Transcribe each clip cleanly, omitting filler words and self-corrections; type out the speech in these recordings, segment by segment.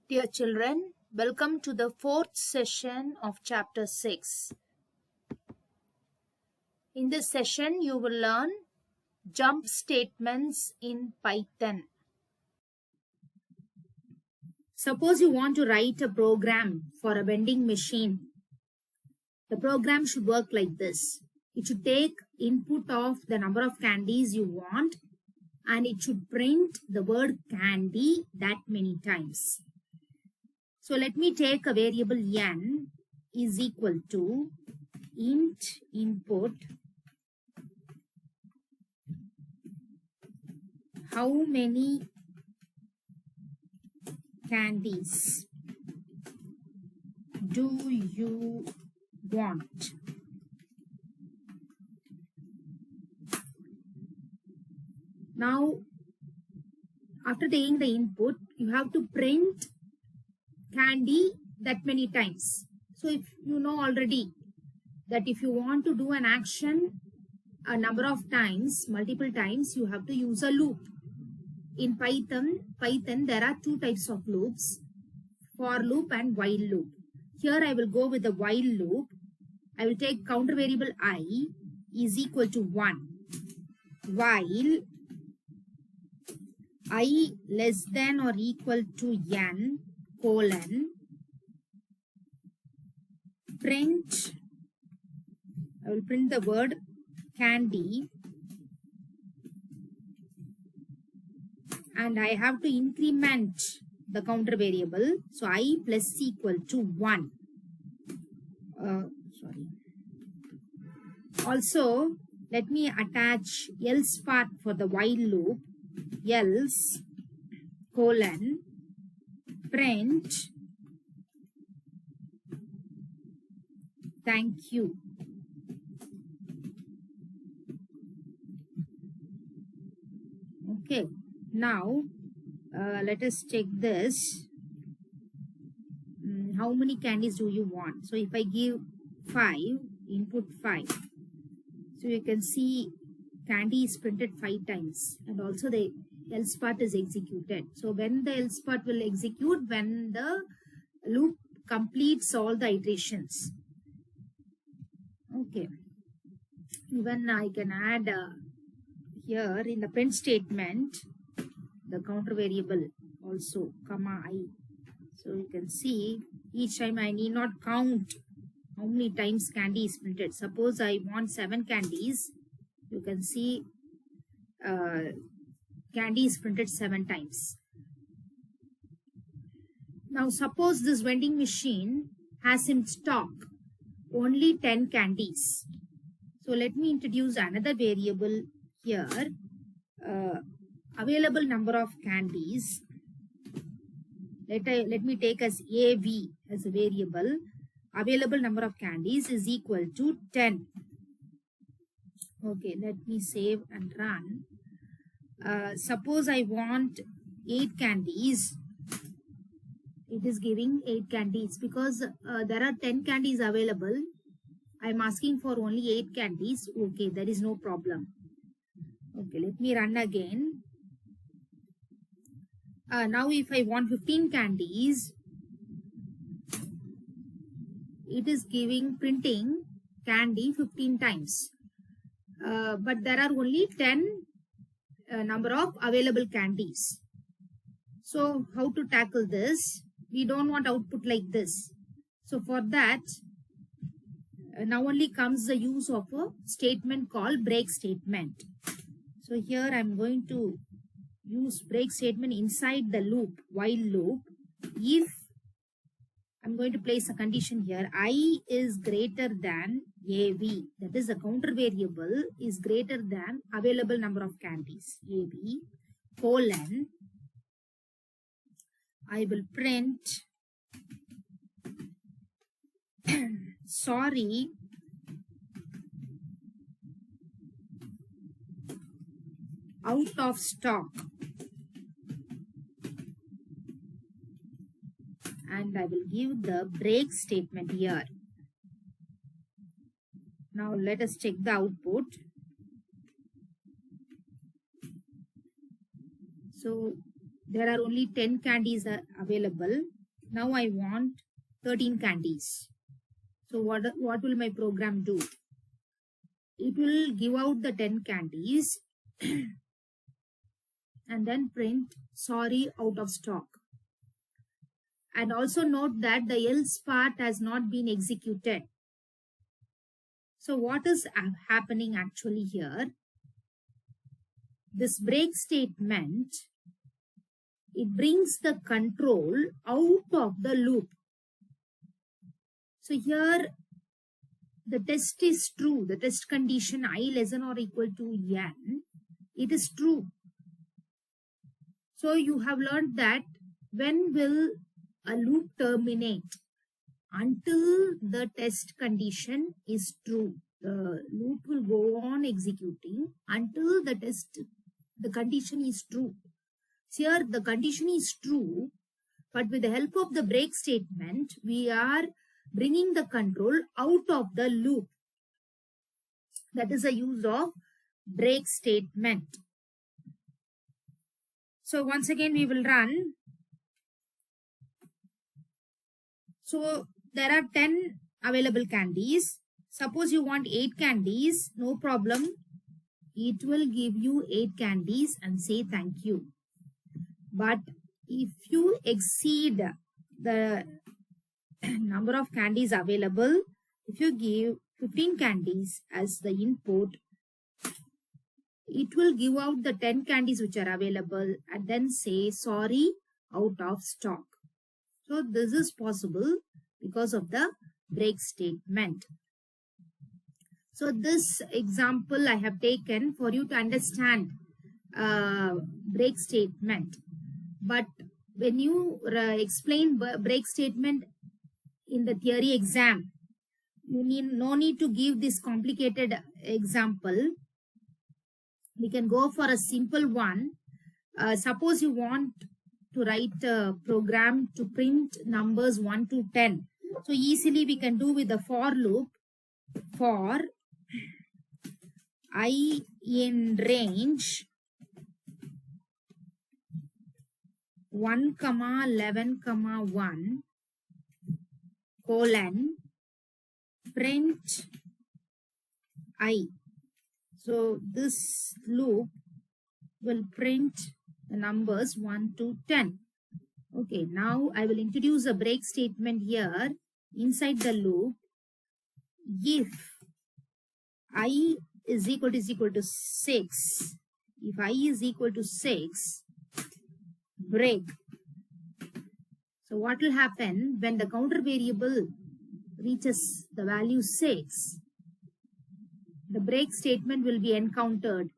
Dear children, welcome to the fourth session of chapter 6. In this session, you will learn jump statements in Python. Suppose you want to write a program for a vending machine. The program should work like this. It should take input of the number of candies you want and it should print the word candy that many times. So let me take a variable n is equal to int input how many candies do you want? Now, after taking the input, you have to print candy that many times. So if you know already that if you want to do an action a number of times, multiple times, you have to use a loop. In Python there are two types of loops, for loop and while loop. Here I will go with the while loop. I will take counter variable I is equal to 1 while I less than or equal to n colon print, I will print the word candy and I have to increment the counter variable. So I plus equal to 1. Also, let me attach else part for the while loop. Else colon print thank you. Okay, now let us check this. How many candies do you want? So if I give 5, input 5, so you can see candy is printed 5 times and also the else part is executed. So when the else part will execute, when the loop completes all the iterations. Okay, even I can add here in the print statement the counter variable also comma I. So you can see each time I need not count how many times candy is printed. Suppose I want 7 candies, you can see candy is printed 7 times. Now suppose this vending machine has in stock only 10 candies. So let me introduce another variable here, available number of candies. Let me take as AV as a variable. Available number of candies is equal to 10. Okay, let me save and run. Suppose I want 8 candies. It is giving 8 candies because there are 10 candies available. I am asking for only 8 candies. Okay, there is no problem. Okay, let me run again. Now if I want 15 candies, it is printing candy 15 times. But there are only 10 number of available candies. So how to tackle this? We don't want output like this. So for that, now only comes the use of a statement called break statement. So here I'm going to use break statement inside the loop, while loop. If I'm going to place a condition here, I is greater than AV, that is the counter variable is greater than available number of candies, AV, colon, I will print sorry, out of stock, and I will give the break statement here. Now let us check the output. So there are only 10 candies are available. Now I want 13 candies. So what will my program do? It will give out the 10 candies and then print sorry, out of stock. And also note that the else part has not been executed. So what is happening actually here? This break statement, it brings the control out of the loop. So here the test is true. The test condition I less than or equal to n, it is true. So you have learned that when will a loop terminate? Until the test condition is true. The loop will go on executing until the condition is true. So here the condition is true, but with the help of the break statement, we are bringing the control out of the loop. That is the use of break statement. So once again we will run. So there are 10 available candies. Suppose you want 8 candies, no problem. It will give you 8 candies and say thank you. But if you exceed the number of candies available, if you give 15 candies as the input, it will give out the 10 candies which are available and then say sorry, out of stock. So this is possible because of the break statement. So this example I have taken for you to understand break statement. But when you explain break statement in the theory exam, you no need to give this complicated example. We can go for a simple one. Suppose you want to write a program to print numbers 1 to 10. So easily we can do with the for loop. For I in range 1, 11, 1 colon print I. So this loop will print the numbers 1 to 10. Okay, now I will introduce a break statement here inside the loop. If I is equal to 6, if I is equal to 6, break. So what will happen when the counter variable reaches the value 6? The break statement will be encountered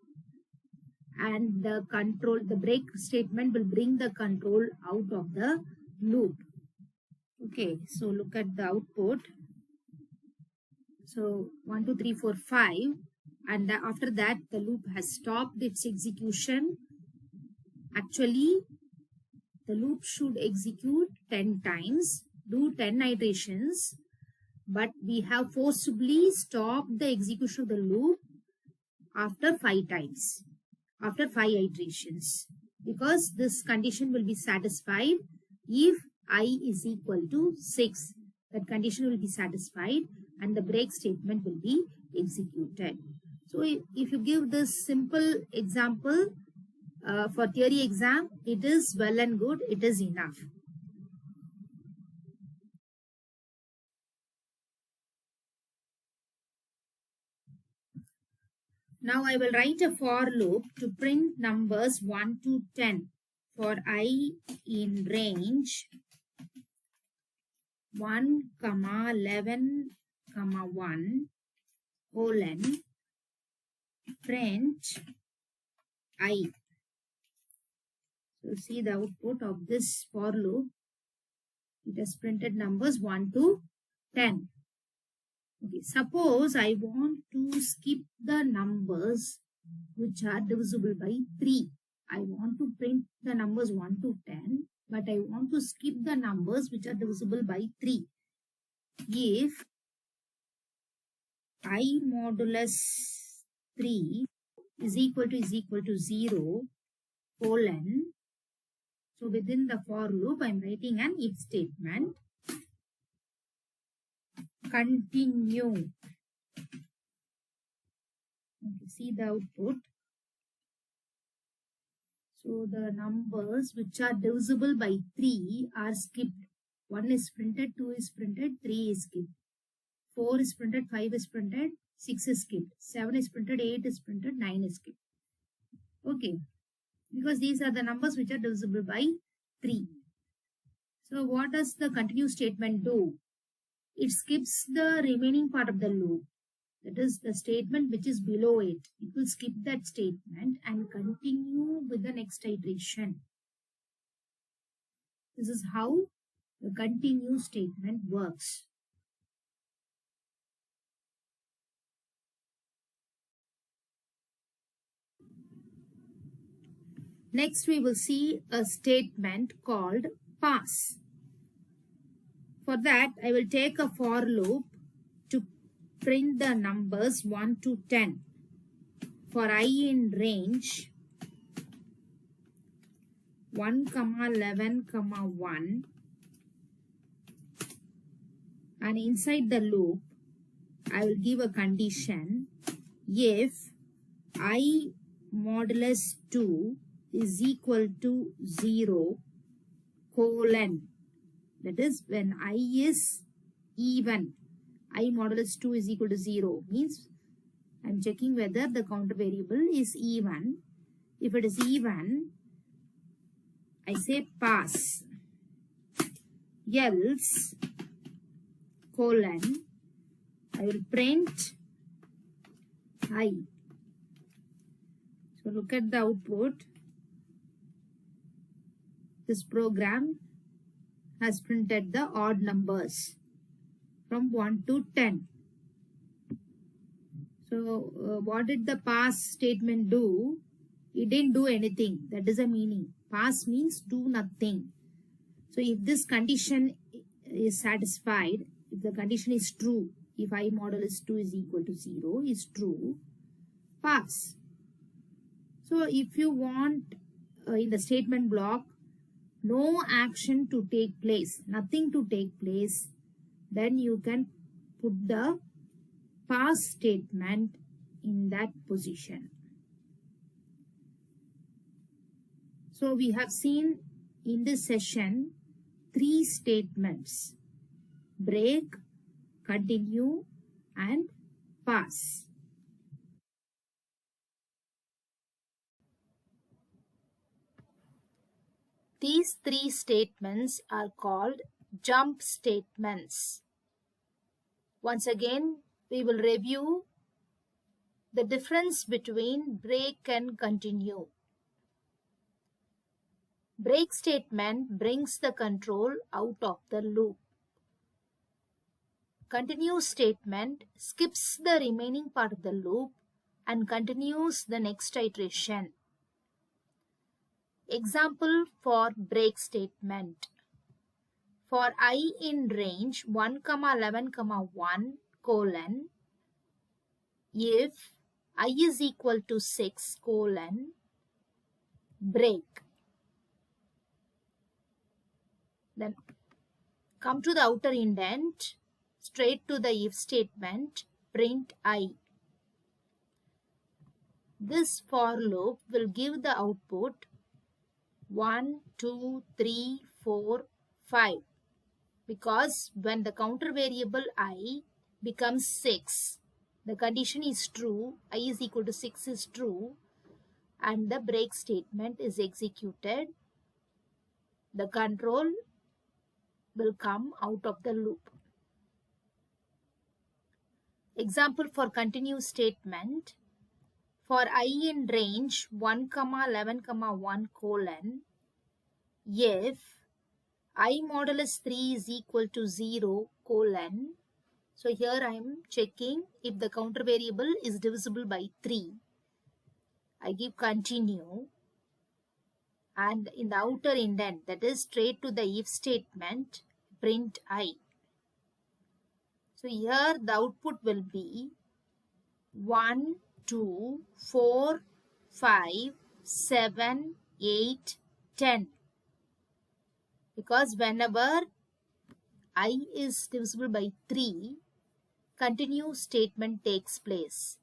and the break statement will bring the control out of the loop. Okay, so look at the output. So 1, 2, 3, 4, 5, and after that the loop has stopped its execution. Actually, the loop should execute 10 times, do 10 iterations, but we have forcibly stopped the execution of the loop after 5 times, after 5 iterations, because this condition will be satisfied if I is equal to 6. That condition will be satisfied and the break statement will be executed. So if you give this simple example for theory exam, it is well and good, it is enough. Now I will write a for loop to print numbers 1 to 10 for I in range 1, 11, 1 colon print I. So see the output of this for loop. It has printed numbers 1 to 10. Okay, suppose I want to skip the numbers which are divisible by 3. I want to print the numbers 1 to 10, but I want to skip the numbers which are divisible by 3. If I modulus 3 is equal to 0 colon So within the for loop, I'm writing an if statement. Continue. Okay, see the output. So the numbers which are divisible by 3 are skipped. 1 is printed, 2 is printed, 3 is skipped. 4 is printed, 5 is printed, 6 is skipped. 7 is printed, 8 is printed, 9 is skipped. Okay. Because these are the numbers which are divisible by 3. So what does the continue statement do? It skips the remaining part of the loop. That is the statement which is below it. It will skip that statement and continue with the next iteration. This is how the continue statement works. Next, we will see a statement called pass. For that, I will take a for loop to print the numbers 1 to 10. For I in range 1, 11, 1, and inside the loop, I will give a condition if I modulus 2 is equal to 0, colon. That is, when I is even, I modulus 2 is equal to 0, means I am checking whether the counter variable is even. If it is even, I say pass. Else, colon, I will print I. So look at the output. This program has printed the odd numbers from 1 to 10. So what did the pass statement do? It didn't do anything. That is the meaning. Pass means do nothing. So if this condition is satisfied, if the condition is true, if I modulus 2 is equal to 0 is true, pass. So if you want in the statement block, no action to take place, nothing to take place, then you can put the pass statement in that position. So we have seen in this session 3 statements: break, continue, and pass. These 3 statements are called jump statements. Once again, we will review the difference between break and continue. Break statement brings the control out of the loop. Continue statement skips the remaining part of the loop and continues the next iteration. Example for break statement. For I in range 1, 11, 1, colon, if I is equal to 6, colon, break. Then come to the outer indent, straight to the if statement, print I. This for loop will give the output 1, 2, 3, 4, 5. Because when the counter variable I becomes 6, the condition is true, I is equal to 6 is true, and the break statement is executed, the control will come out of the loop. Example for continue statement. For I in range 1, 11, 1, colon, if I modulus 3 is equal to 0, colon. So here I am checking if the counter variable is divisible by 3. I give continue, and in the outer indent, that is straight to the if statement, print I. So here the output will be 1, 2, 4, 5, 7, 8, 10. because whenever I is divisible by 3, continue statement takes place.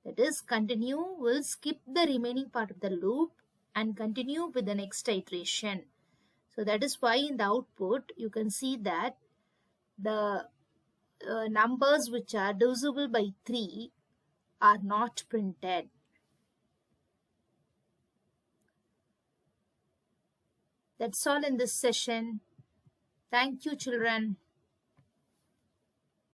That is, continue will skip the remaining part of the loop and continue with the next iteration. So that is why in the output you can see that the numbers which are divisible by 3 are not printed. That's all in this session. Thank you, children.